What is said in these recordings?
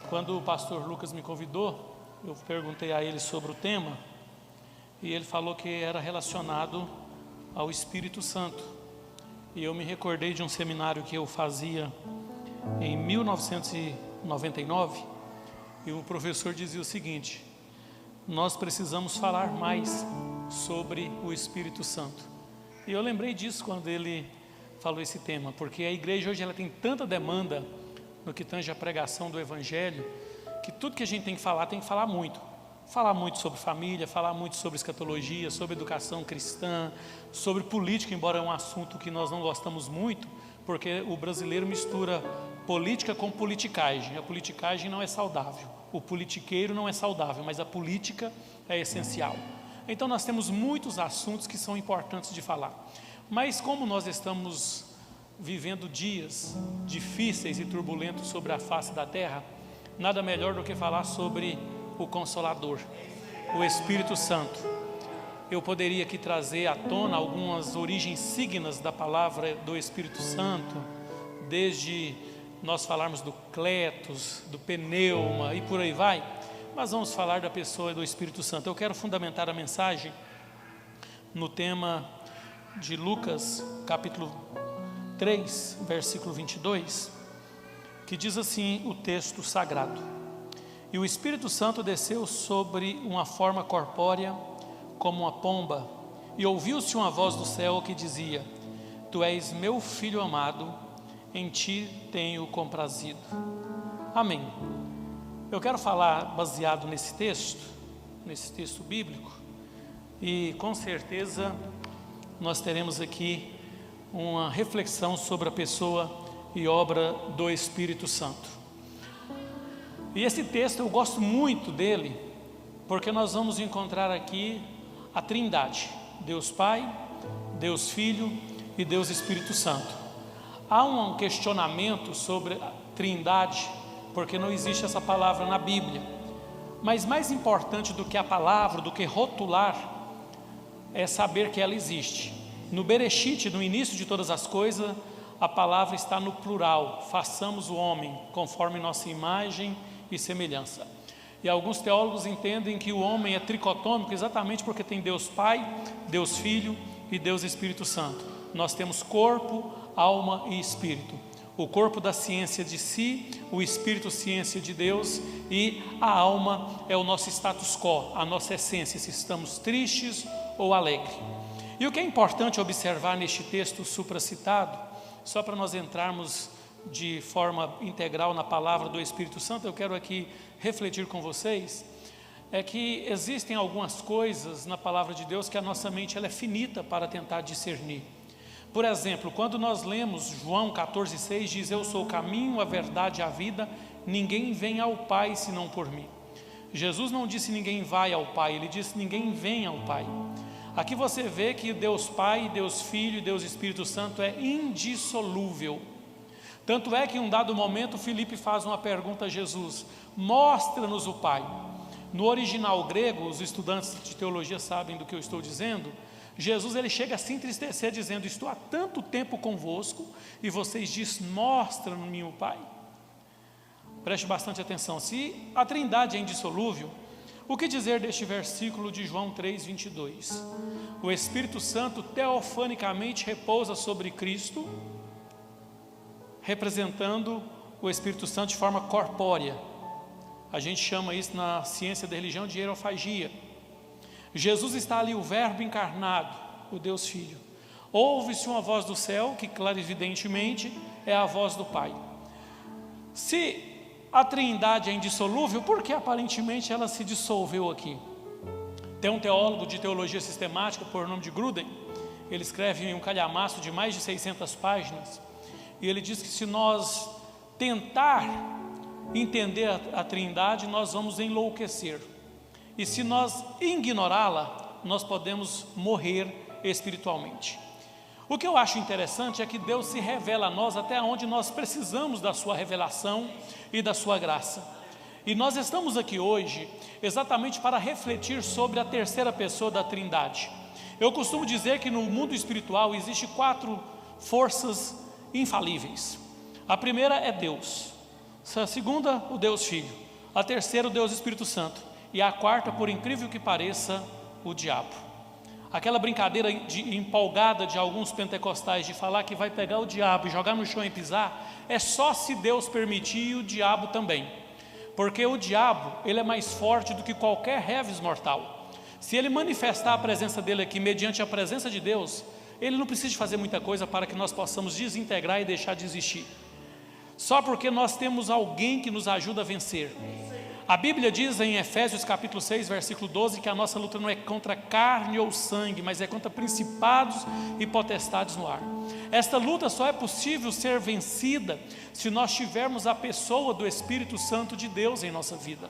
Quando o pastor Lucas me convidou, eu perguntei a ele sobre o tema, e ele falou que era relacionado ao Espírito Santo. E eu me recordei de um seminário que eu fazia em 1999, e o professor dizia o seguinte: nós precisamos falar mais sobre o Espírito Santo. E eu lembrei disso quando ele falou esse tema, porque a igreja hoje ela tem tanta demanda no que tange a pregação do Evangelho, que tudo que a gente tem que falar muito. Falar muito sobre família, falar muito sobre escatologia, sobre educação cristã, sobre política, embora é um assunto que nós não gostamos muito, porque o brasileiro mistura política com politicagem. A politicagem não é saudável, o politiqueiro não é saudável, mas a política é essencial. Então nós temos muitos assuntos que são importantes de falar. Mas como nós estamos vivendo dias difíceis e turbulentos sobre a face da terra, nada melhor do que falar sobre o Consolador, o Espírito Santo. Eu poderia aqui trazer à tona algumas origens signas da palavra do Espírito Santo, desde nós falarmos do Cletos, do Pneuma e por aí vai, mas vamos falar da pessoa do Espírito Santo. Eu quero fundamentar a mensagem no tema de Lucas, capítulo 3, versículo 22, que diz assim o texto sagrado: e o Espírito Santo desceu sobre uma forma corpórea como uma pomba, e ouviu-se uma voz do céu que dizia: tu és meu filho amado, em ti tenho comprazido. Amém. Eu quero falar baseado nesse texto bíblico, e com certeza nós teremos aqui uma reflexão sobre a pessoa e obra do Espírito Santo. E esse texto eu gosto muito dele, porque nós vamos encontrar aqui a Trindade: Deus Pai, Deus Filho e Deus Espírito Santo. Há um questionamento sobre a Trindade, porque não existe essa palavra na Bíblia. Mas mais importante do que a palavra, do que rotular, é saber que ela existe. No Bereshit, no início de todas as coisas, a palavra está no plural: façamos o homem conforme nossa imagem e semelhança. E alguns teólogos entendem que o homem é tricotômico exatamente porque tem Deus Pai, Deus Filho e Deus Espírito Santo. Nós temos corpo, alma e espírito. O corpo da ciência de si, o espírito ciência de Deus, e a alma é o nosso status quo, a nossa essência, se estamos tristes ou alegres. E o que é importante observar neste texto supracitado, só para nós entrarmos de forma integral na palavra do Espírito Santo, eu quero aqui refletir com vocês, é que existem algumas coisas na palavra de Deus que a nossa mente ela é finita para tentar discernir. Por exemplo, quando nós lemos João 14,6, diz: eu sou o caminho, a verdade e a vida, ninguém vem ao Pai senão por mim. Jesus não disse ninguém vai ao Pai, ele disse ninguém vem ao Pai. Aqui você vê que Deus Pai, Deus Filho e Deus Espírito Santo é indissolúvel. Tanto é que em um dado momento Filipe faz uma pergunta a Jesus: mostra-nos o Pai. No original grego, os estudantes de teologia sabem do que eu estou dizendo. Jesus ele chega a se entristecer dizendo: estou há tanto tempo convosco e vocês dizem: mostra-me o Pai. Preste bastante atenção. Se a Trindade é indissolúvel, o que dizer deste versículo de João 3,22? O Espírito Santo teofanicamente repousa sobre Cristo, representando o Espírito Santo de forma corpórea. A gente chama isso na ciência da religião de hierofagia. Jesus está ali, o Verbo encarnado, o Deus Filho. Ouve-se uma voz do céu, que clarividentemente é a voz do Pai. Se a Trindade é indissolúvel, por que aparentemente ela se dissolveu aqui? Tem um teólogo de teologia sistemática por nome de Gruden. Ele escreve em um calhamaço de mais de 600 páginas, e ele diz que se nós tentar entender a Trindade, nós vamos enlouquecer, e se nós ignorá-la, nós podemos morrer espiritualmente. O que eu acho interessante é que Deus se revela a nós até onde nós precisamos da sua revelação e da sua graça. E nós estamos aqui hoje exatamente para refletir sobre a terceira pessoa da Trindade. Eu costumo dizer que no mundo espiritual existe 4 forças infalíveis. A primeira é Deus. A segunda, o Deus Filho. A terceira, o Deus Espírito Santo. E a quarta, por incrível que pareça, o diabo. Aquela brincadeira empolgada de alguns pentecostais de falar que vai pegar o diabo e jogar no chão e pisar, é só se Deus permitir, e o diabo também. Porque o diabo, ele é mais forte do que qualquer reves mortal. Se ele manifestar a presença dele aqui mediante a presença de Deus, ele não precisa de fazer muita coisa para que nós possamos desintegrar e deixar de existir. Só porque nós temos alguém que nos ajuda a vencer. A Bíblia diz em Efésios capítulo 6, versículo 12, que a nossa luta não é contra carne ou sangue, mas é contra principados e potestades no ar. Esta luta só é possível ser vencida se nós tivermos a pessoa do Espírito Santo de Deus em nossa vida.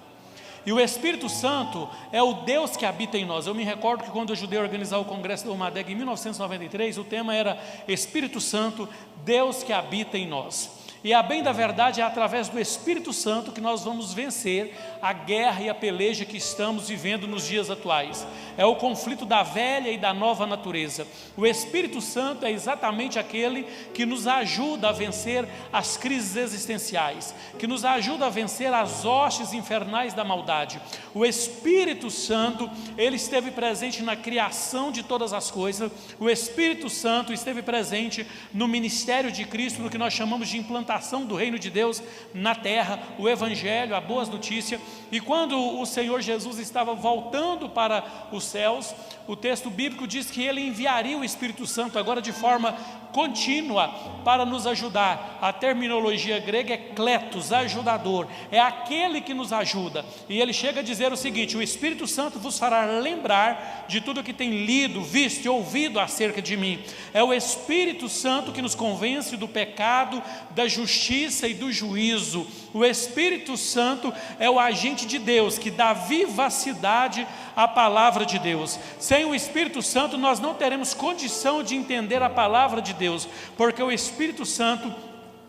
E o Espírito Santo é o Deus que habita em nós. Eu me recordo que quando eu ajudei a organizar o Congresso do Almadega em 1993, o tema era Espírito Santo, Deus que habita em nós. E a bem da verdade é através do Espírito Santo que nós vamos vencer a guerra e a peleja que estamos vivendo nos dias atuais. É o conflito da velha e da nova natureza. O Espírito Santo é exatamente aquele que nos ajuda a vencer as crises existenciais, que nos ajuda a vencer as hostes infernais da maldade. O Espírito Santo, ele esteve presente na criação de todas as coisas. O Espírito Santo esteve presente no ministério de Cristo, no que nós chamamos de implantação do reino de Deus na terra, o Evangelho, a boas notícias. E quando o Senhor Jesus estava voltando para os céus, o texto bíblico diz que ele enviaria o Espírito Santo agora de forma contínua para nos ajudar. A terminologia grega é kletos, ajudador, é aquele que nos ajuda. E ele chega a dizer o seguinte: o Espírito Santo vos fará lembrar de tudo que tem lido, visto e ouvido acerca de mim. É o Espírito Santo que nos convence do pecado, da justiça e do juízo. O Espírito Santo é o agente de Deus que dá vivacidade à palavra de Deus. Sem o Espírito Santo nós não teremos condição de entender a palavra de Deus, porque o Espírito Santo,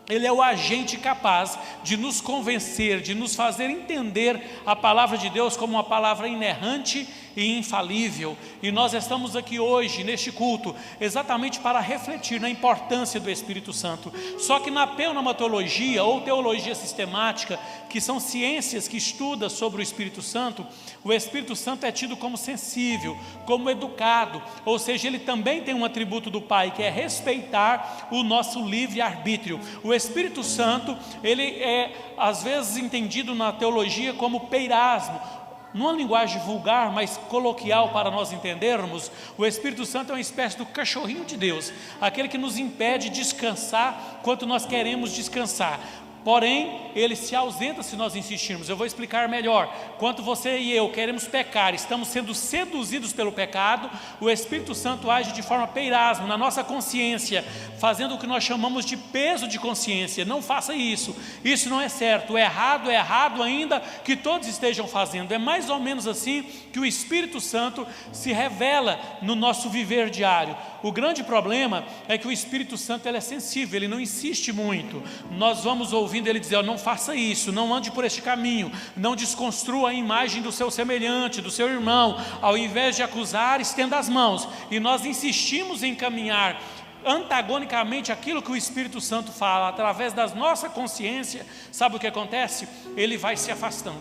ele é o agente capaz de nos convencer, de nos fazer entender a palavra de Deus como uma palavra inerrante e infalível. E nós estamos aqui hoje, neste culto, exatamente para refletir na importância do Espírito Santo. Só que na pneumatologia ou teologia sistemática, que são ciências que estudam sobre o Espírito Santo, o Espírito Santo é tido como sensível, como educado, ou seja, ele também tem um atributo do Pai, que é respeitar o nosso livre-arbítrio. O Espírito Santo, ele é às vezes entendido na teologia como peirasmo. Numa linguagem vulgar, mas coloquial para nós entendermos, o Espírito Santo é uma espécie do cachorrinho de Deus, aquele que nos impede de descansar quando nós queremos descansar. Porém, ele se ausenta se nós insistirmos. Eu vou explicar melhor. Quando você e eu queremos pecar, estamos sendo seduzidos pelo pecado, o Espírito Santo age de forma peirasmo na nossa consciência, fazendo o que nós chamamos de peso de consciência. Não faça isso, isso não é certo, é errado ainda que todos estejam fazendo. É mais ou menos assim que o Espírito Santo se revela no nosso viver diário. O grande problema é que o Espírito Santo, ele é sensível, ele não insiste muito. Nós vamos ouvindo ele dizer: não faça isso, não ande por este caminho, não desconstrua a imagem do seu semelhante, do seu irmão. Ao invés de acusar, estenda as mãos. E nós insistimos em caminhar antagonicamente aquilo que o Espírito Santo fala, através da nossa consciência. Sabe o que acontece? Ele vai se afastando.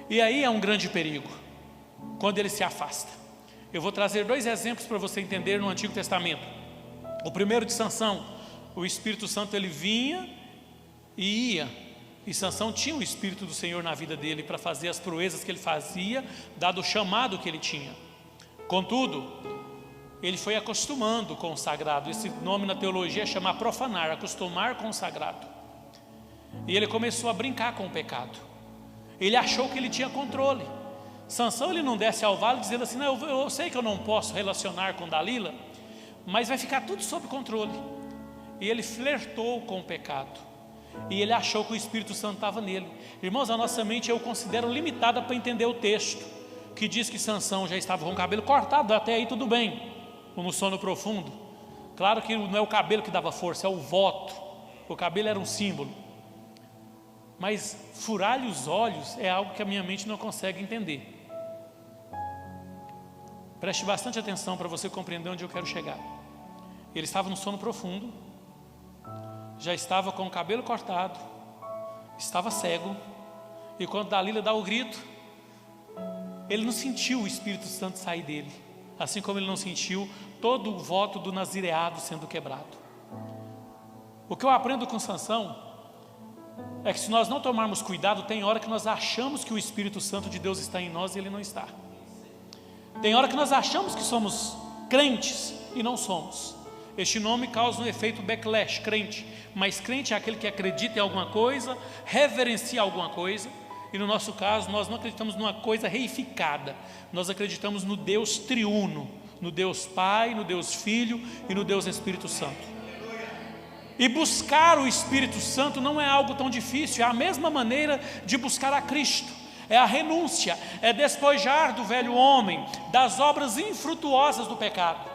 E aí é um grande perigo, quando ele se afasta. Eu vou trazer 2 exemplos para você entender no Antigo Testamento. O primeiro de Sansão. O Espírito Santo, ele vinha e ia, e Sansão tinha o Espírito do Senhor na vida dele para fazer as proezas que ele fazia, dado o chamado que ele tinha. Contudo, ele foi acostumando com o sagrado. Esse nome na teologia é chamar profanar, acostumar com o sagrado. E ele começou a brincar com o pecado. Ele achou que ele tinha controle. Sansão, ele não desce ao vale dizendo assim: não, eu sei que eu não posso relacionar com Dalila, mas vai ficar tudo sob controle. E ele flertou com o pecado, e ele achou que o Espírito Santo estava nele. Irmãos, a nossa mente eu considero limitada para entender o texto, que diz que Sansão já estava com o cabelo cortado. Até aí tudo bem, como sono profundo. Claro que não é o cabelo que dava força, é o voto. O cabelo era um símbolo. Mas furar-lhe os olhos é algo que a minha mente não consegue entender. Preste bastante atenção para você compreender onde eu quero chegar. Ele estava no sono profundo, já estava com o cabelo cortado, estava cego, e quando Dalila dá o grito, ele não sentiu o Espírito Santo sair dele, assim como ele não sentiu todo o voto do nazireado sendo quebrado. O que eu aprendo com Sansão é que se nós não tomarmos cuidado, tem hora que nós achamos que o Espírito Santo de Deus está em nós e ele não está. Tem hora que nós achamos que somos crentes e não somos. Este nome causa um efeito backlash, crente. Mas crente é aquele que acredita em alguma coisa, reverencia alguma coisa. E no nosso caso, nós não acreditamos numa coisa reificada. Nós acreditamos no Deus triuno, no Deus Pai, no Deus Filho e no Deus Espírito Santo. E buscar o Espírito Santo não é algo tão difícil, é a mesma maneira de buscar a Cristo. É a renúncia, é despojar do velho homem, das obras infrutuosas do pecado.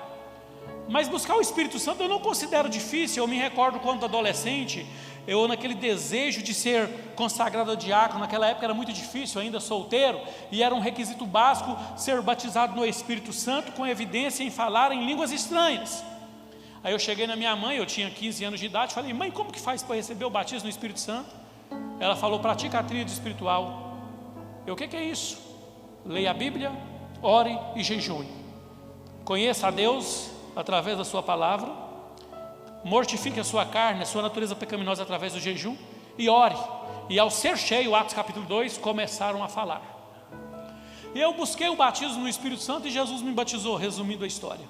Mas buscar o Espírito Santo eu não considero difícil. Eu me recordo quando adolescente, eu naquele desejo de ser consagrado a diácono, naquela época era muito difícil, ainda solteiro, e era um requisito básico ser batizado no Espírito Santo com evidência em falar em línguas estranhas. Aí eu cheguei na minha mãe, eu tinha 15 anos de idade, falei: mãe, como que faz para receber o batismo no Espírito Santo? Ela falou: pratica a tríade espiritual. O que é isso? Leia a Bíblia, ore e jejue. Conheça a Deus através da sua palavra, mortifique a sua carne, a sua natureza pecaminosa através do jejum e ore. E ao ser cheio, Atos capítulo 2, começaram a falar. E eu busquei o batismo no Espírito Santo e Jesus me batizou, resumindo a história.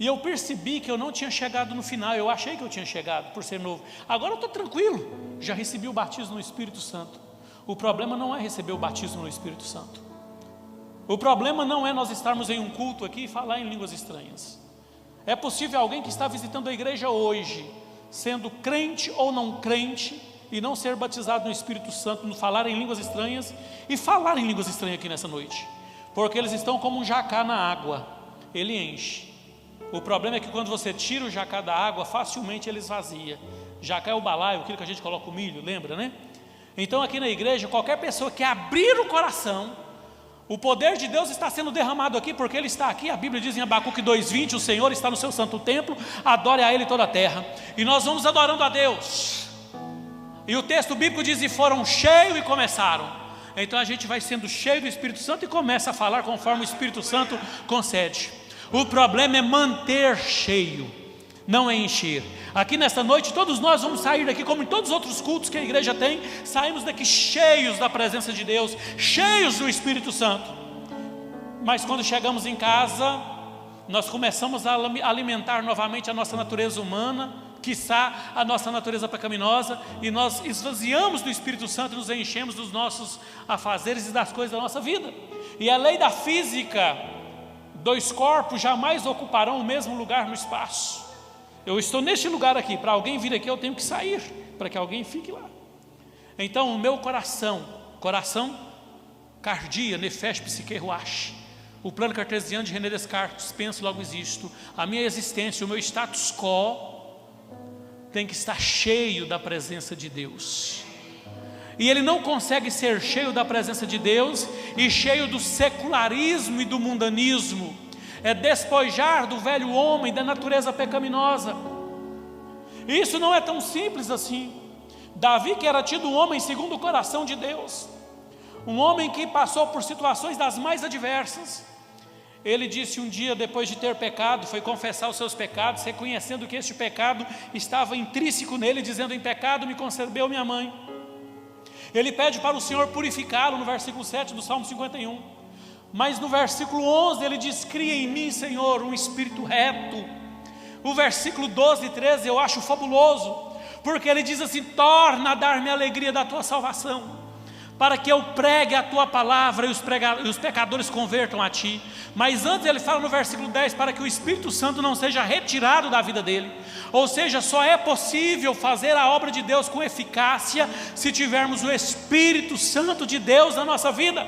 E eu percebi que eu não tinha chegado no final. Eu achei que eu tinha chegado por ser novo. Agora eu estou tranquilo, já recebi o batismo no Espírito Santo. O problema não é receber o batismo no Espírito Santo. O problema não é nós estarmos em um culto aqui e falar em línguas estranhas. É possível alguém que está visitando a igreja hoje, sendo crente ou não crente, e não ser batizado no Espírito Santo, no falar em línguas estranhas, e falar em línguas estranhas aqui nessa noite, porque eles estão como um jacá na água, ele enche. O problema é que quando você tira o jacá da água, facilmente ele esvazia. Jacá é o balaio, aquilo que a gente coloca o milho, lembra, né? Então aqui na igreja, qualquer pessoa que abrir o coração, o poder de Deus está sendo derramado aqui, porque Ele está aqui. A Bíblia diz em Abacuque 2:20, o Senhor está no seu santo templo, adore a Ele toda a terra. E nós vamos adorando a Deus. E o texto bíblico diz: e foram cheios e começaram. Então a gente vai sendo cheio do Espírito Santo e começa a falar conforme o Espírito Santo concede. O problema é manter cheio, não é encher. Aqui nesta noite todos nós vamos sair daqui, como em todos os outros cultos que a igreja tem, saímos daqui cheios da presença de Deus, cheios do Espírito Santo. Mas quando chegamos em casa, nós começamos a alimentar novamente a nossa natureza humana, quiçá a nossa natureza pecaminosa, e nós esvaziamos do Espírito Santo e nos enchemos dos nossos afazeres e das coisas da nossa vida. E a lei da física, dois corpos jamais ocuparão o mesmo lugar no espaço. Eu estou neste lugar aqui, para alguém vir aqui eu tenho que sair, para que alguém fique lá. Então o meu coração cardia, nefesh, psique, ruach, o plano cartesiano de René Descartes, penso logo existo. A minha existência, o meu status quo tem que estar cheio da presença de Deus. E ele não consegue ser cheio da presença de Deus e cheio do secularismo e do mundanismo. É despojar do velho homem, da natureza pecaminosa. E isso não é tão simples assim. Davi, que era tido um homem segundo o coração de Deus, um homem que passou por situações das mais adversas, ele disse um dia, depois de ter pecado, foi confessar os seus pecados, reconhecendo que este pecado estava intrínseco nele, dizendo: em pecado me concebeu minha mãe. Ele pede para o Senhor purificá-lo, no versículo 7 do Salmo 51. Mas no versículo 11 ele diz: cria em mim, Senhor, um espírito reto. O versículo 12 e 13 eu acho fabuloso, porque ele diz assim: torna a dar-me a alegria da tua salvação, para que eu pregue a tua palavra e os pecadores convertam a ti. Mas antes ele fala no versículo 10, para que o Espírito Santo não seja retirado da vida dele. Ou seja, só é possível fazer a obra de Deus com eficácia se tivermos o Espírito Santo de Deus na nossa vida.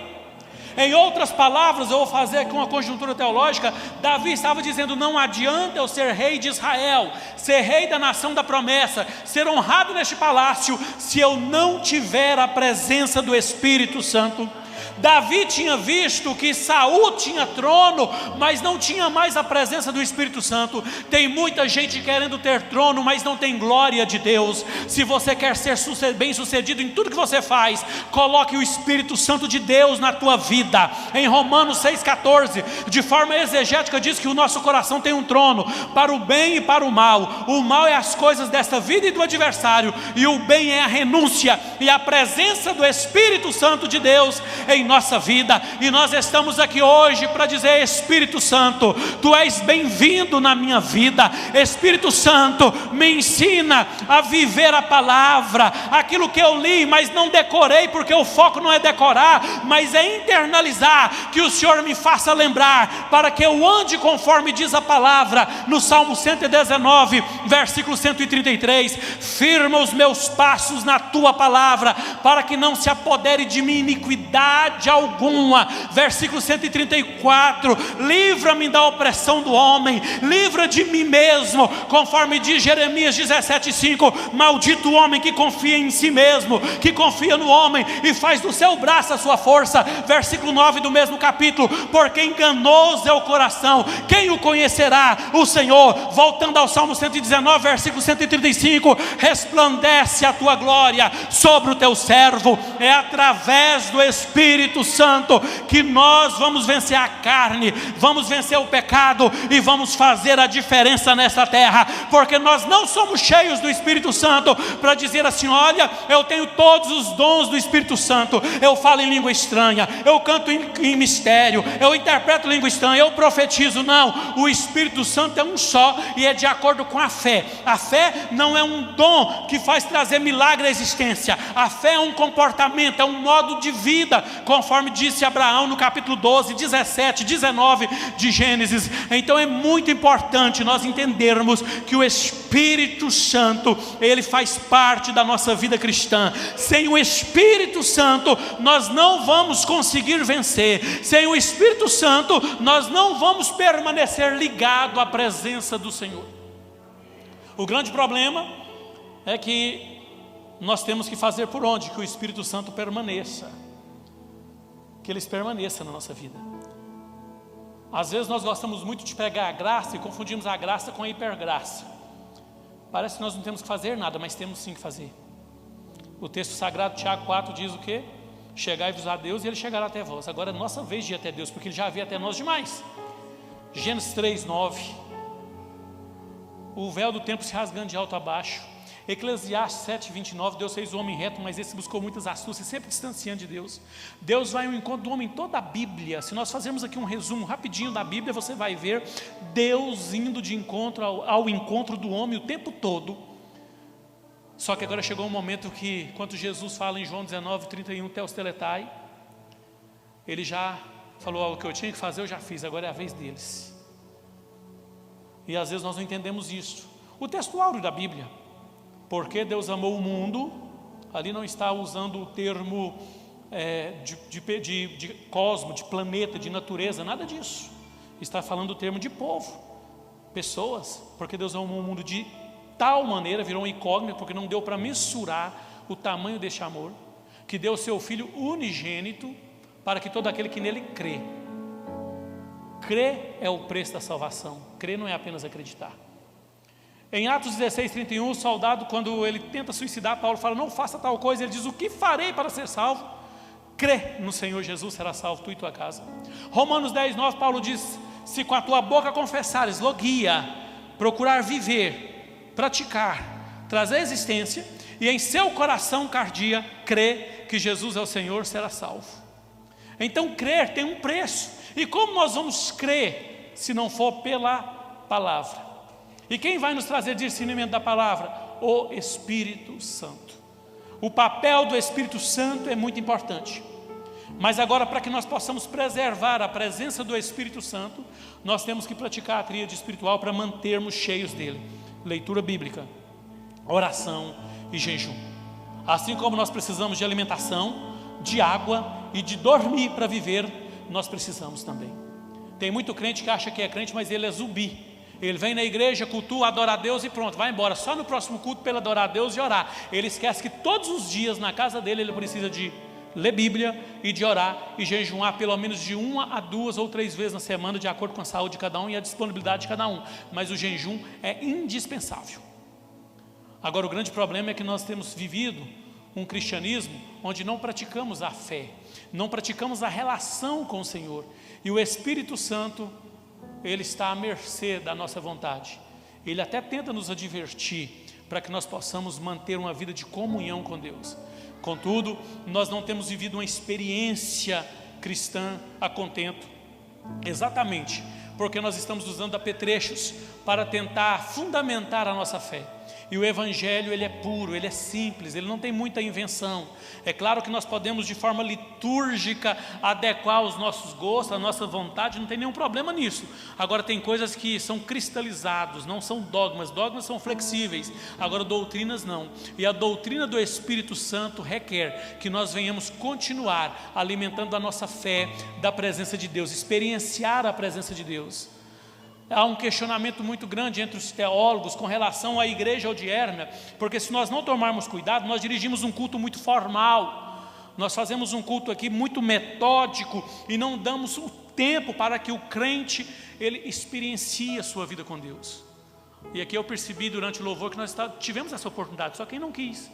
Em outras palavras, eu vou fazer aqui uma conjuntura teológica. Davi estava dizendo: não adianta eu ser rei de Israel, ser rei da nação da promessa, ser honrado neste palácio, se eu não tiver a presença do Espírito Santo. Davi tinha visto que Saul tinha trono, mas não tinha mais a presença do Espírito Santo. Tem muita gente querendo ter trono, mas não tem glória de Deus. Se você quer ser bem sucedido em tudo que você faz, coloque o Espírito Santo de Deus na tua vida. Em Romanos 6,14, de forma exegética, diz que o nosso coração tem um trono, para o bem e para o mal. O mal é as coisas desta vida e do adversário, e o bem é a renúncia e a presença do Espírito Santo de Deus em nossa vida. E nós estamos aqui hoje para dizer: Espírito Santo, tu és bem-vindo na minha vida. Espírito Santo, me ensina a viver a palavra, aquilo que eu li, mas não decorei, porque o foco não é decorar, mas é internalizar, que o Senhor me faça lembrar, para que eu ande conforme diz a palavra, no Salmo 119, versículo 133, firma os meus passos na tua palavra, para que não se apodere de mim iniquidade alguma. Versículo 134, livra-me da opressão do homem, livra de mim mesmo, conforme diz Jeremias 17,5, maldito o homem que confia em si mesmo, que confia no homem e faz do seu braço a sua força. Versículo 9 do mesmo capítulo, porque enganoso é o coração, quem o conhecerá? O Senhor. Voltando ao Salmo 119, versículo 135, resplandece a tua glória sobre o teu servo. É através do Espírito Santo que nós vamos vencer a carne, vamos vencer o pecado e vamos fazer a diferença nessa terra, porque nós não somos cheios do Espírito Santo para dizer assim: olha, eu tenho todos os dons do Espírito Santo, eu falo em língua estranha, eu canto em mistério, eu interpreto língua estranha, eu profetizo. Não, o Espírito Santo é um só e é de acordo com a fé. A fé não é um dom que faz trazer milagre à existência. A fé é um comportamento, é um modo de vida, conforme disse Abraão no capítulo 12, 17, 19 de Gênesis. Então é muito importante nós entendermos que o Espírito Santo, ele faz parte da nossa vida cristã. Sem o Espírito Santo nós não vamos conseguir vencer. Sem o Espírito Santo nós não vamos permanecer ligado à presença do Senhor. O grande problema é que nós temos que fazer por onde? Que o Espírito Santo permaneça, que ele permaneça na nossa vida. Às vezes nós gostamos muito de pegar a graça e confundimos a graça com a hipergraça. Parece que nós não temos que fazer nada, mas temos sim que fazer. O texto sagrado, Tiago 4, diz o quê? Chegai-vos a Deus e ele chegará até vós. Agora é nossa vez de ir até Deus, porque ele já veio até nós demais. Gênesis 3, 9. O véu do templo se rasgando de alto a baixo. Eclesiastes 7, 29. Deus fez o homem reto, mas esse buscou muitas astúcias, sempre distanciando de Deus. Deus vai ao encontro do homem em toda a Bíblia. Se nós fazermos aqui um resumo rapidinho da Bíblia, você vai ver Deus indo de encontro ao encontro do homem o tempo todo. Só que agora chegou um momento que, quando Jesus fala em João 19, 31, Teos teletai, ele já falou: o que eu tinha que fazer eu já fiz, agora é a vez deles. E às vezes nós não entendemos isso. O texto áureo da Bíblia, porque Deus amou o mundo, ali não está usando o termo de cosmo, de planeta, de natureza, nada disso. Está falando o termo de povo, pessoas, porque Deus amou o mundo de tal maneira, virou um incógnito, porque não deu para mensurar o tamanho deste amor, que deu o seu Filho unigênito, para que todo aquele que nele crê. Crer é o preço da salvação. Crer não é apenas acreditar. Em Atos 16, 31, o soldado, quando ele tenta suicidar, Paulo fala: não faça tal coisa. Ele diz: o que farei para ser salvo? Crê no Senhor Jesus, será salvo tu e tua casa. Romanos 10, 9, Paulo diz: se com a tua boca confessares, logia, procurar viver, praticar, trazer existência, e em seu coração cardia, crê que Jesus é o Senhor, será salvo. Então crer tem um preço. E como nós vamos crer se não for pela palavra? E quem vai nos trazer discernimento da palavra? O Espírito Santo. O papel do Espírito Santo é muito importante. Mas agora, para que nós possamos preservar a presença do Espírito Santo, nós temos que praticar a tríade espiritual para mantermos cheios dele: leitura bíblica, oração e jejum. Assim como nós precisamos de alimentação, de água e de dormir para viver, nós precisamos também. Tem muito crente que acha que é crente, mas ele é zumbi. Ele vem na igreja, cultua, adora a Deus e pronto, vai embora. Só no próximo culto para ele adorar a Deus e orar. Ele esquece que todos os dias na casa dele ele precisa de ler Bíblia e de orar e jejuar pelo menos de 1 a 2 ou 3 vezes na semana, de acordo com a saúde de cada um e a disponibilidade de cada um. Mas o jejum é indispensável. Agora, o grande problema é que nós temos vivido um cristianismo onde não praticamos a fé, não praticamos a relação com o Senhor. E o Espírito Santo, Ele está à mercê da nossa vontade. Ele até tenta nos advertir para que nós possamos manter uma vida de comunhão com Deus. Contudo, nós não temos vivido uma experiência cristã a contento, exatamente porque nós estamos usando apetrechos para tentar fundamentar a nossa fé. E o Evangelho, ele é puro, ele é simples, ele não tem muita invenção. É claro que nós podemos de forma litúrgica adequar os nossos gostos, a nossa vontade, não tem nenhum problema nisso. Agora tem coisas que são cristalizados, não são dogmas. Dogmas são flexíveis, agora doutrinas não. E a doutrina do Espírito Santo requer que nós venhamos continuar alimentando a nossa fé da presença de Deus, experienciar a presença de Deus. Há um questionamento muito grande entre os teólogos com relação à igreja odierna, porque se nós não tomarmos cuidado, nós dirigimos um culto muito formal, nós fazemos um culto aqui muito metódico e não damos o tempo para que o crente ele experiencie a sua vida com Deus. E aqui eu percebi durante o louvor que nós tivemos essa oportunidade, só quem não quis.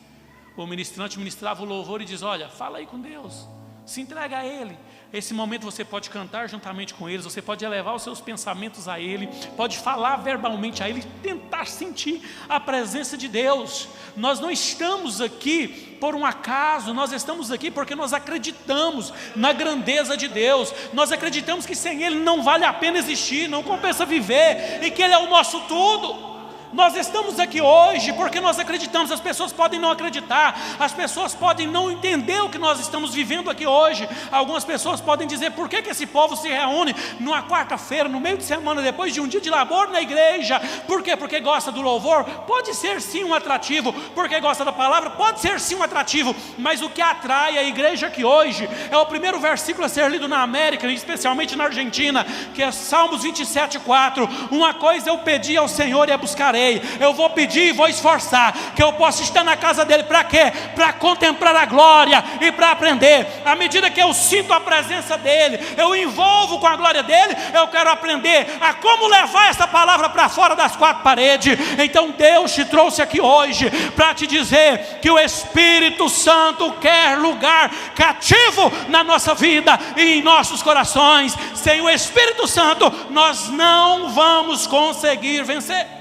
O ministrante ministrava o louvor e diz: olha, fala aí com Deus, se entrega a Ele. Esse momento você pode cantar juntamente com eles, você pode elevar os seus pensamentos a Ele, pode falar verbalmente a Ele, tentar sentir a presença de Deus. Nós não estamos aqui por um acaso, nós estamos aqui porque nós acreditamos na grandeza de Deus, nós acreditamos que sem Ele não vale a pena existir, não compensa viver, e que Ele é o nosso tudo. Nós estamos aqui hoje porque nós acreditamos. As pessoas podem não acreditar, as pessoas podem não entender o que nós estamos vivendo aqui hoje. Algumas pessoas podem dizer: por que esse povo se reúne numa quarta-feira, no meio de semana, depois de um dia de labor na igreja? Por quê? Porque gosta do louvor? Pode ser sim um atrativo. Porque gosta da palavra? Pode ser sim um atrativo. Mas o que atrai a igreja aqui hoje é o primeiro versículo a ser lido na América, especialmente na Argentina, que é Salmos 27:4. Uma coisa eu pedi ao Senhor e a buscarei. Eu vou pedir e vou esforçar, que eu possa estar na casa dele. Para quê? Para contemplar a glória e para aprender. À medida que eu sinto a presença dele, eu envolvo com a glória dele, eu quero aprender a como levar essa palavra para fora das quatro paredes. Então Deus te trouxe aqui hoje para te dizer que o Espírito Santo quer lugar cativo na nossa vida e em nossos corações. Sem o Espírito Santo nós não vamos conseguir vencer.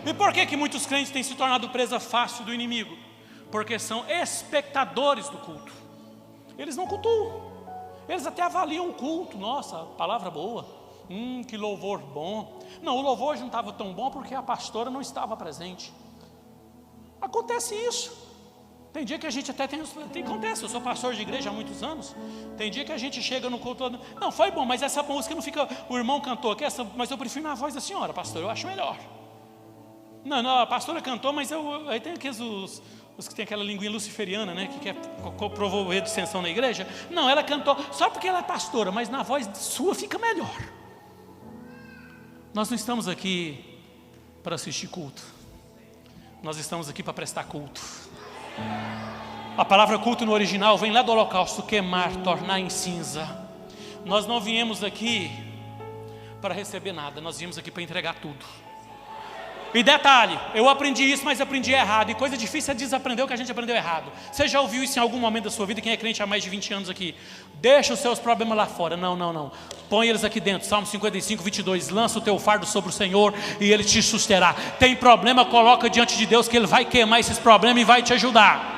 E por que muitos crentes têm se tornado presa fácil do inimigo? Porque são espectadores do culto. Eles não cultuam. Eles até avaliam o culto. Nossa, palavra boa. Que louvor bom. Não, o louvor não estava tão bom porque a pastora não estava presente. Acontece isso. Tem dia que a gente até acontece, eu sou pastor de igreja há muitos anos. Tem dia que a gente chega no culto, não, foi bom, mas essa música não fica, o irmão cantou aqui, mas eu prefiro na voz da senhora, pastor, eu acho melhor. Não, a pastora cantou, mas aí tem aqueles os que tem aquela linguinha luciferiana, né, que quer promover dissensão na igreja. Não, ela cantou só porque ela é pastora, mas na voz sua fica melhor. Nós não estamos aqui para assistir culto, nós estamos aqui para prestar culto. A palavra culto no original vem lá do holocausto, queimar, tornar em cinza. Nós não viemos aqui para receber nada, nós viemos aqui para entregar tudo. E detalhe, eu aprendi isso, mas aprendi errado. E coisa difícil é desaprender o que a gente aprendeu errado. Você já ouviu isso em algum momento da sua vida? Quem é crente há mais de 20 anos aqui? Deixa os seus problemas lá fora. Não. Põe eles aqui dentro. Salmo 55:22. Lança o teu fardo sobre o Senhor e Ele te susterá. Tem problema, coloca diante de Deus, que Ele vai queimar esses problemas e vai te ajudar.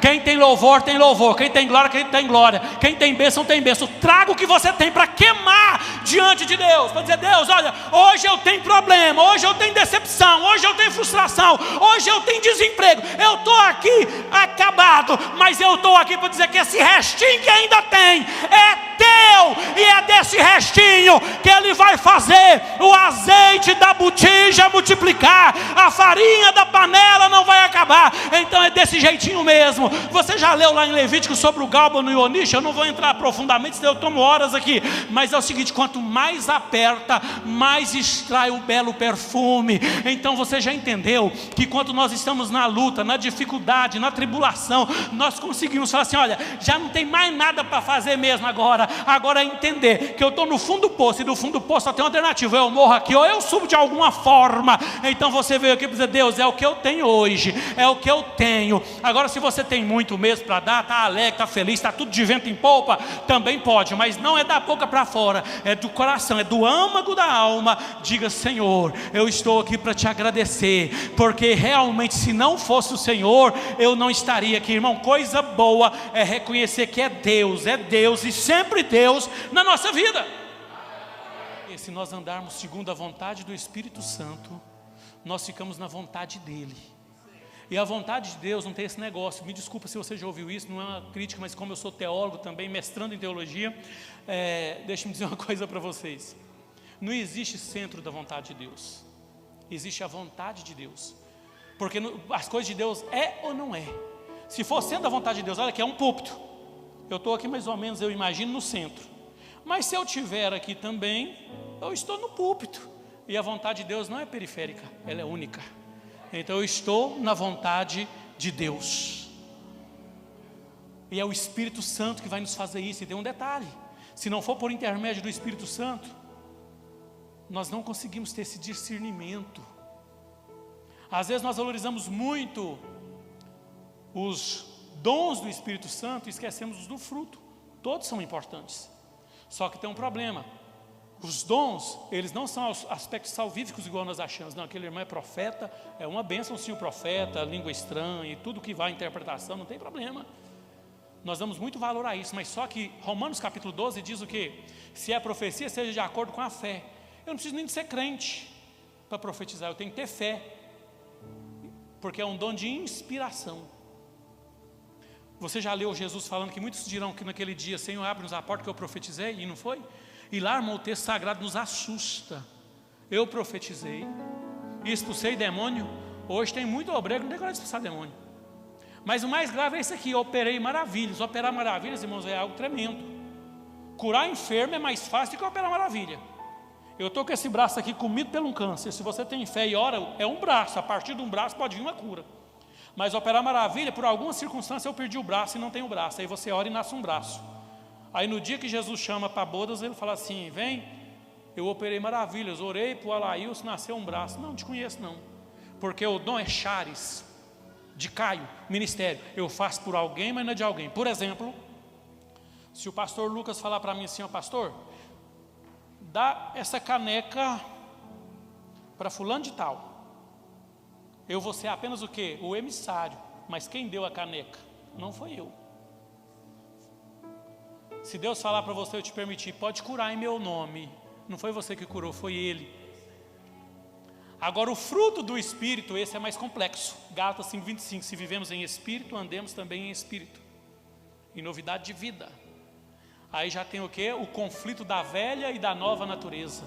Quem tem louvor, tem louvor. Quem tem glória, tem glória. Quem tem bênção, tem bênção. Traga o que você tem para queimar diante de Deus. Para dizer: Deus, olha, hoje eu tenho problema, hoje eu tenho decepção, hoje eu tenho frustração, hoje eu tenho desemprego. Eu estou aqui acabado, mas eu estou aqui para dizer que esse restinho que ainda tem é teu. seu, e é desse restinho que Ele vai fazer o azeite da botija multiplicar, a farinha da panela não vai acabar. Então é desse jeitinho mesmo. Você já leu lá em Levítico sobre o gálbano e o onixe? Eu não vou entrar profundamente, senão eu tomo horas aqui, mas é o seguinte: quanto mais aperta, mais extrai o belo perfume. Então você já entendeu que quando nós estamos na luta, na dificuldade, na tribulação, nós conseguimos falar assim: olha, já não tem mais nada para fazer mesmo agora é entender que eu estou no fundo do poço, e do fundo do poço só tem uma alternativa: eu morro aqui ou eu subo de alguma forma. Então você veio aqui para dizer: Deus, é o que eu tenho hoje, é o que eu tenho. Agora, se você tem muito mesmo para dar, está alegre, está feliz, está tudo de vento em polpa, também pode, mas não é da boca para fora, é do coração, é do âmago da alma. Diga: Senhor, eu estou aqui para te agradecer, porque realmente se não fosse o Senhor, eu não estaria aqui. Irmão, coisa boa é reconhecer que é Deus e sempre Deus na nossa vida. E se nós andarmos segundo a vontade do Espírito Santo, nós ficamos na vontade dEle. E a vontade de Deus não tem esse negócio. Me desculpa se você já ouviu isso, não é uma crítica, mas como eu sou teólogo também, mestrando em teologia, deixa-me dizer uma coisa para vocês. Não existe centro da vontade de Deus, existe a vontade de Deus. Porque as coisas de Deus é ou não é. Se for centro da vontade de Deus, olha que é um púlpito. Eu estou aqui mais ou menos, eu imagino, no centro. Mas se eu estiver aqui também, eu estou no púlpito. E a vontade de Deus não é periférica, ela é única. Então eu estou na vontade de Deus. E é o Espírito Santo que vai nos fazer isso. E tem um detalhe: se não for por intermédio do Espírito Santo, nós não conseguimos ter esse discernimento. Às vezes nós valorizamos muito os dons do Espírito Santo e esquecemos do fruto. Todos são importantes. Só que tem um problema: os dons, eles não são aspectos salvíficos igual nós achamos. Não, aquele irmão é profeta, é uma bênção sim o profeta, língua estranha e tudo que vai à interpretação, não tem problema. Nós damos muito valor a isso, mas só que Romanos capítulo 12 diz o quê? Se é profecia, seja de acordo com a fé. Eu não preciso nem de ser crente para profetizar, eu tenho que ter fé, porque é um dom de inspiração. Você já leu Jesus falando que muitos dirão que naquele dia: Senhor, abre-nos a porta que eu profetizei, e não foi? E lá, irmão, o texto sagrado nos assusta. Eu profetizei e expulsei demônio. Hoje tem muito obreiro que não tem coragem de expulsar demônio. Mas o mais grave é isso aqui: eu operei maravilhas. Operar maravilhas, irmãos, é algo tremendo. Curar enfermo é mais fácil do que operar maravilha. Eu estou com esse braço aqui comido por um câncer. Se você tem fé e ora, é um braço. A partir de um braço pode vir uma cura. Mas operar maravilha, por alguma circunstância eu perdi o braço e não tenho o braço. Aí você ora e nasce um braço. Aí no dia que Jesus chama para bodas, ele fala assim: vem, eu operei maravilhas, orei para o Alaílson, nasceu um braço. Não te conheço não. Porque o dom é charis, de Caio, ministério. Eu faço por alguém, mas não é de alguém. Por exemplo, se o pastor Lucas falar para mim assim: ó, pastor, dá essa caneca para fulano de tal. Eu vou ser apenas o quê? O emissário. Mas quem deu a caneca? Não foi eu. Se Deus falar para você: eu te permiti, pode curar em meu nome, não foi você que curou, foi Ele. Agora o fruto do Espírito, esse é mais complexo. Gálatas 5:25, se vivemos em Espírito, andemos também em Espírito, em novidade de vida. Aí já tem o quê? O conflito da velha e da nova natureza.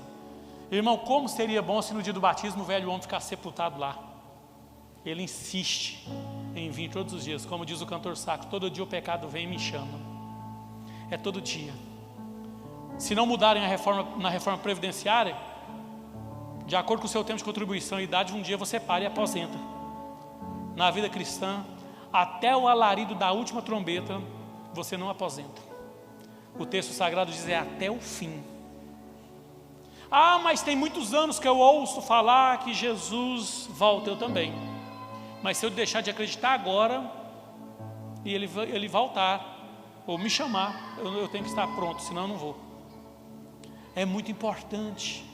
Irmão, como seria bom se no dia do batismo o velho homem ficasse sepultado lá. Ele insiste em vir todos os dias. Como diz o cantor sacro: todo dia o pecado vem e me chama. É todo dia. Se não mudarem na reforma previdenciária, de acordo com o seu tempo de contribuição e idade, um dia você para e aposenta. Na vida cristã, até o alarido da última trombeta, você não aposenta. O texto sagrado diz: é até o fim. Ah, mas tem muitos anos que eu ouço falar que Jesus volta. Eu também. Mas se eu deixar de acreditar agora e ele voltar ou me chamar, eu tenho que estar pronto, senão eu não vou. É muito importante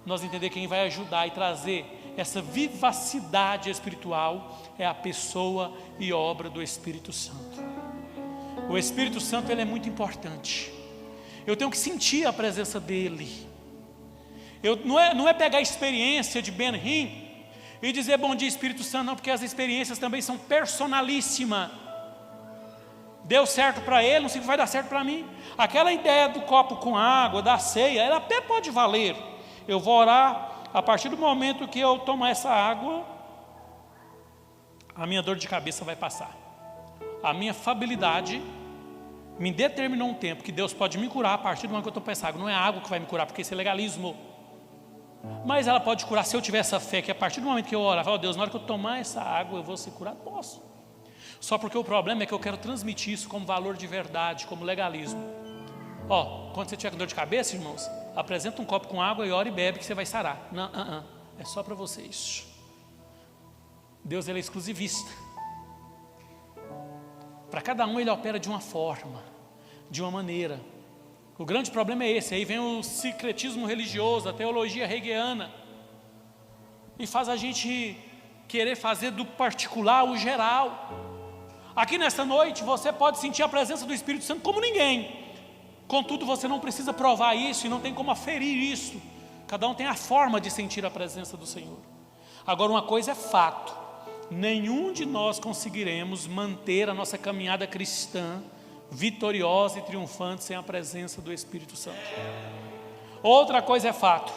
nós entender quem vai ajudar e trazer essa vivacidade espiritual é a pessoa e obra do Espírito Santo. O Espírito Santo, ele é muito importante. Eu tenho que sentir a presença dele. Não é pegar a experiência de Ben-Hinn e dizer bom dia Espírito Santo, não, porque as experiências também são personalíssimas. Deu certo para ele, não sei que vai dar certo para mim. Aquela ideia do copo com água, da ceia, ela até pode valer. Eu vou orar, a partir do momento que eu tomar essa água, a minha dor de cabeça vai passar. A minha fabilidade me determinou um tempo que Deus pode me curar a partir do momento que eu tomo essa água. Não é a água que vai me curar, porque isso é legalismo. Mas ela pode curar se eu tiver essa fé, que a partir do momento que eu orar, falo, Deus, na hora que eu tomar essa água, eu vou ser curado. Posso. Só porque o problema é que eu quero transmitir isso como valor de verdade, como legalismo. Quando você tiver com dor de cabeça, irmãos, apresenta um copo com água e ora e bebe que você vai sarar. Não, é só para vocês. Deus, ele é exclusivista. Para cada um ele opera de uma forma, de uma maneira. O grande problema é esse. Aí vem o secretismo religioso, a teologia hegeliana, e faz a gente querer fazer do particular o geral. Aqui nesta noite você pode sentir a presença do Espírito Santo como ninguém. Contudo, você não precisa provar isso e não tem como aferir isso. Cada um tem a forma de sentir a presença do Senhor. Agora, uma coisa é fato: nenhum de nós conseguiremos manter a nossa caminhada cristã vitoriosa e triunfante sem a presença do Espírito Santo. Outra coisa é fato: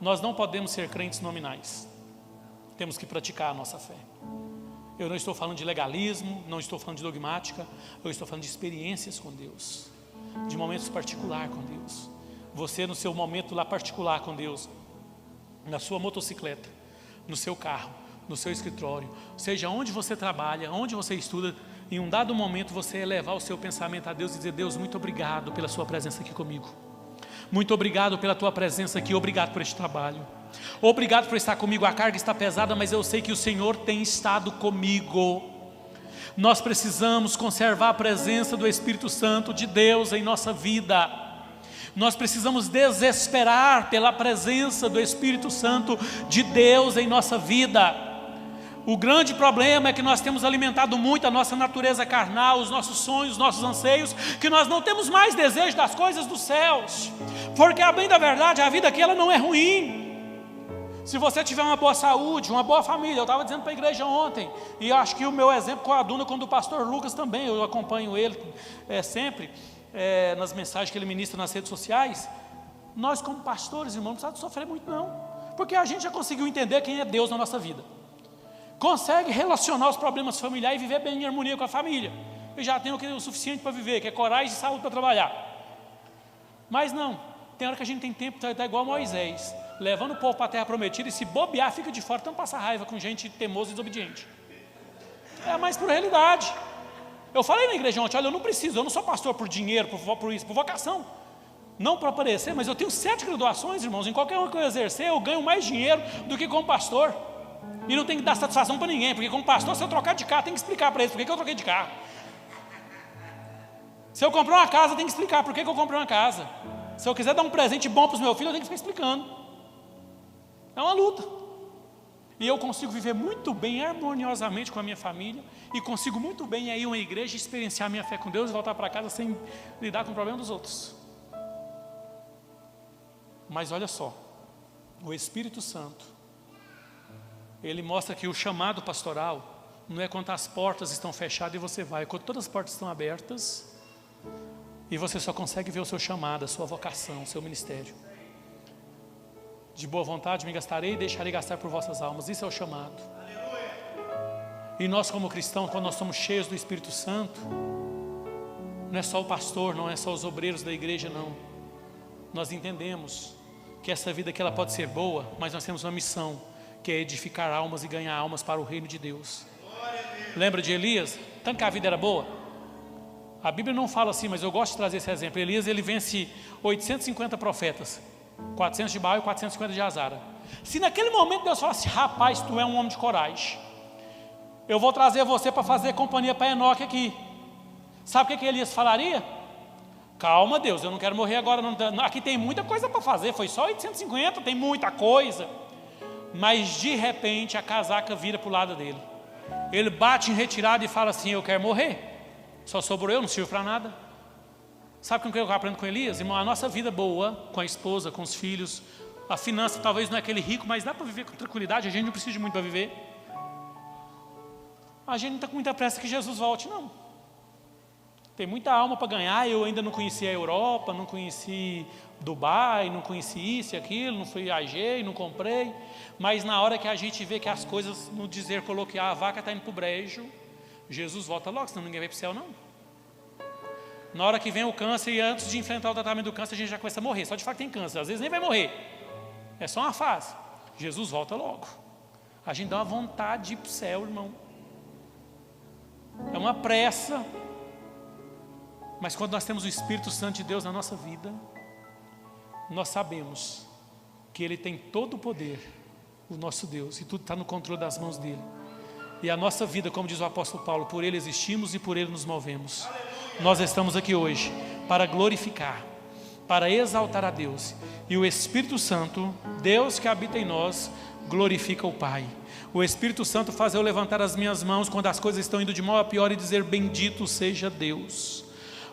nós não podemos ser crentes nominais. Temos que praticar a nossa fé. Eu não estou falando de legalismo, não estou falando de dogmática, eu estou falando de experiências com Deus, de momentos particulares com Deus. Você no seu momento lá particular com Deus, na sua motocicleta, no seu carro, no seu escritório, seja onde você trabalha, onde você estuda, em um dado momento você elevar o seu pensamento a Deus e dizer: Deus, muito obrigado pela sua presença aqui comigo. Muito obrigado pela tua presença aqui, obrigado por este trabalho. Obrigado por estar comigo, a carga está pesada, mas eu sei que o Senhor tem estado comigo. Nós precisamos conservar a presença do Espírito Santo de Deus em nossa vida. Nós precisamos desesperar pela presença do Espírito Santo de Deus em nossa vida. O grande problema é que nós temos alimentado muito a nossa natureza carnal, os nossos sonhos, os nossos anseios, que nós não temos mais desejo das coisas dos céus. Porque, a bem da verdade, a vida aqui ela não é ruim. Se você tiver uma boa saúde, uma boa família, eu estava dizendo para a igreja ontem, e acho que o meu exemplo com a Duna, com o do pastor Lucas também, eu acompanho ele sempre, nas mensagens que ele ministra nas redes sociais. Nós como pastores, irmãos, não precisamos sofrer muito não, porque a gente já conseguiu entender quem é Deus na nossa vida, consegue relacionar os problemas familiares e viver bem em harmonia com a família, e já tem o suficiente para viver, que é coragem e saúde para trabalhar. Mas não, tem hora que a gente tem tempo, está igual Moisés, levando o povo para a terra prometida, e se bobear fica de fora, então passa raiva com gente teimosa e desobediente. É a mais pura realidade. Eu falei na igreja ontem: olha, eu não sou pastor por dinheiro, por isso, por vocação, não para aparecer, mas eu tenho 7 graduações, irmãos, em qualquer uma que eu exercer, eu ganho mais dinheiro do que como pastor, e não tem que dar satisfação para ninguém, porque como pastor, se eu trocar de carro, tem que explicar para eles por que eu troquei de carro. Se eu comprar uma casa, tem que explicar por que eu comprei uma casa. Se eu quiser dar um presente bom para os meus filhos, eu tenho que ficar explicando. É uma luta. E eu consigo viver muito bem, harmoniosamente com a minha família, e consigo muito bem ir a uma igreja, experienciar a minha fé com Deus e voltar para casa sem lidar com o problema dos outros. Mas olha só, o Espírito Santo, ele mostra que o chamado pastoral não é quando as portas estão fechadas e você vai, é quando todas as portas estão abertas e você só consegue ver o seu chamado, a sua vocação, o seu ministério. De boa vontade me gastarei e deixarei gastar por vossas almas. Isso é o chamado. E nós como cristãos, quando nós somos cheios do Espírito Santo, não é só o pastor, não é só os obreiros da igreja, não. Nós entendemos que essa vida aqui ela pode ser boa, mas nós temos uma missão, que é edificar almas e ganhar almas para o reino de Deus. Lembra de Elias? Tanto que a vida era boa. A Bíblia não fala assim, mas eu gosto de trazer esse exemplo. Elias, ele vence 850 profetas, 400 de Baal e 450 de Azara. Se naquele momento Deus falasse: rapaz, tu é um homem de coragem, eu vou trazer você para fazer companhia para Enoque aqui, sabe o que Elias falaria? Calma, Deus, eu não quero morrer agora não. Aqui tem muita coisa para fazer, foi só 850, tem muita coisa. Mas de repente a casaca vira para o lado dele, ele bate em retirada e fala assim: eu quero morrer, só sobrou eu, não sirvo para nada. Sabe o que eu aprendo com Elias? Irmão, a nossa vida boa, com a esposa, com os filhos, a finança talvez não é aquele rico, mas dá para viver com tranquilidade, a gente não precisa de muito para viver. A gente não está com muita pressa que Jesus volte, não. Tem muita alma para ganhar. Eu ainda não conheci a Europa, não conheci Dubai, não conheci isso e aquilo, não viajei, não comprei. Mas na hora que a gente vê que as coisas, no dizer coloquial, a vaca está indo para o brejo, Jesus volta logo, senão ninguém vai para o céu não. Na hora que vem o câncer e antes de enfrentar o tratamento do câncer, a gente já começa a morrer. Só de fato tem câncer, às vezes nem vai morrer. É só uma fase. Jesus volta logo. A gente dá uma vontade de ir para o céu, irmão. É uma pressa. Mas quando nós temos o Espírito Santo de Deus na nossa vida, nós sabemos que Ele tem todo o poder, o nosso Deus, e tudo está no controle das mãos dEle. E a nossa vida, como diz o apóstolo Paulo, por Ele existimos e por Ele nos movemos. Nós estamos aqui hoje para glorificar, para exaltar a Deus. E o Espírito Santo, Deus que habita em nós, glorifica o Pai. O Espírito Santo faz eu levantar as minhas mãos quando as coisas estão indo de mal a pior e dizer: bendito seja Deus.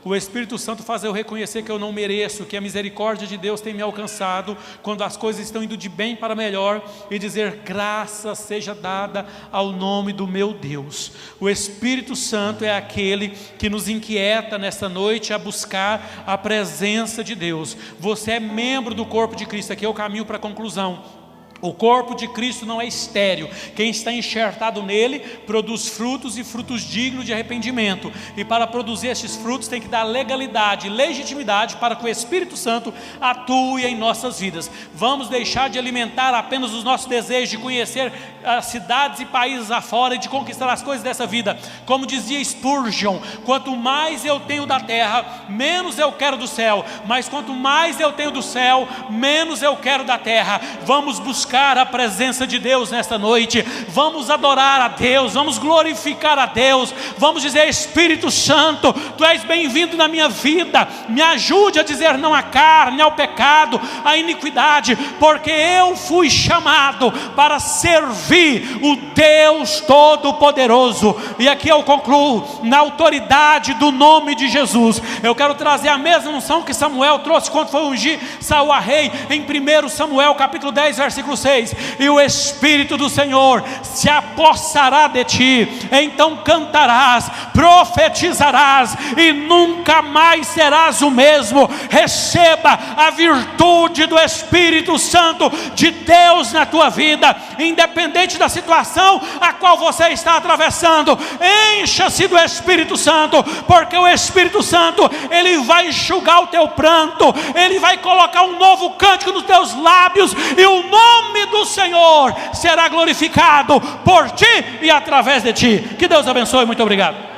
O Espírito Santo faz eu reconhecer que eu não mereço, que a misericórdia de Deus tem me alcançado quando as coisas estão indo de bem para melhor, e dizer: graça seja dada ao nome do meu Deus. O Espírito Santo é aquele que nos inquieta nesta noite a buscar a presença de Deus. Você é membro do corpo de Cristo. Aqui é o caminho para a conclusão. O corpo de Cristo não é estéril. Quem está enxertado nele produz frutos, e frutos dignos de arrependimento. E para produzir estes frutos tem que dar legalidade, legitimidade para que o Espírito Santo atue em nossas vidas. Vamos deixar de alimentar apenas os nossos desejos de conhecer as cidades e países afora e de conquistar as coisas dessa vida. Como dizia Spurgeon: quanto mais eu tenho da terra, menos eu quero do céu. Mas quanto mais eu tenho do céu, menos eu quero da terra. Vamos buscar a presença de Deus nesta noite. Vamos adorar a Deus, vamos glorificar a Deus. Vamos dizer: Espírito Santo, Tu és bem-vindo na minha vida. Me ajude a dizer não à carne, ao pecado, à iniquidade, porque eu fui chamado para servir o Deus Todo-Poderoso. E aqui eu concluo, na autoridade do nome de Jesus. Eu quero trazer a mesma unção que Samuel trouxe quando foi ungir Saul a rei, em 1 Samuel capítulo 10 versículo 6. E o Espírito do Senhor se apossará de ti, então cantarás, profetizarás e nunca mais serás o mesmo. Receba a virtude do Espírito Santo de Deus na tua vida, independente da situação a qual você está atravessando. Encha-se do Espírito Santo, porque o Espírito Santo, Ele vai enxugar o teu pranto, Ele vai colocar um novo cântico nos teus lábios, e o nome do Senhor será glorificado por ti e através de ti. Que Deus abençoe. Muito obrigado.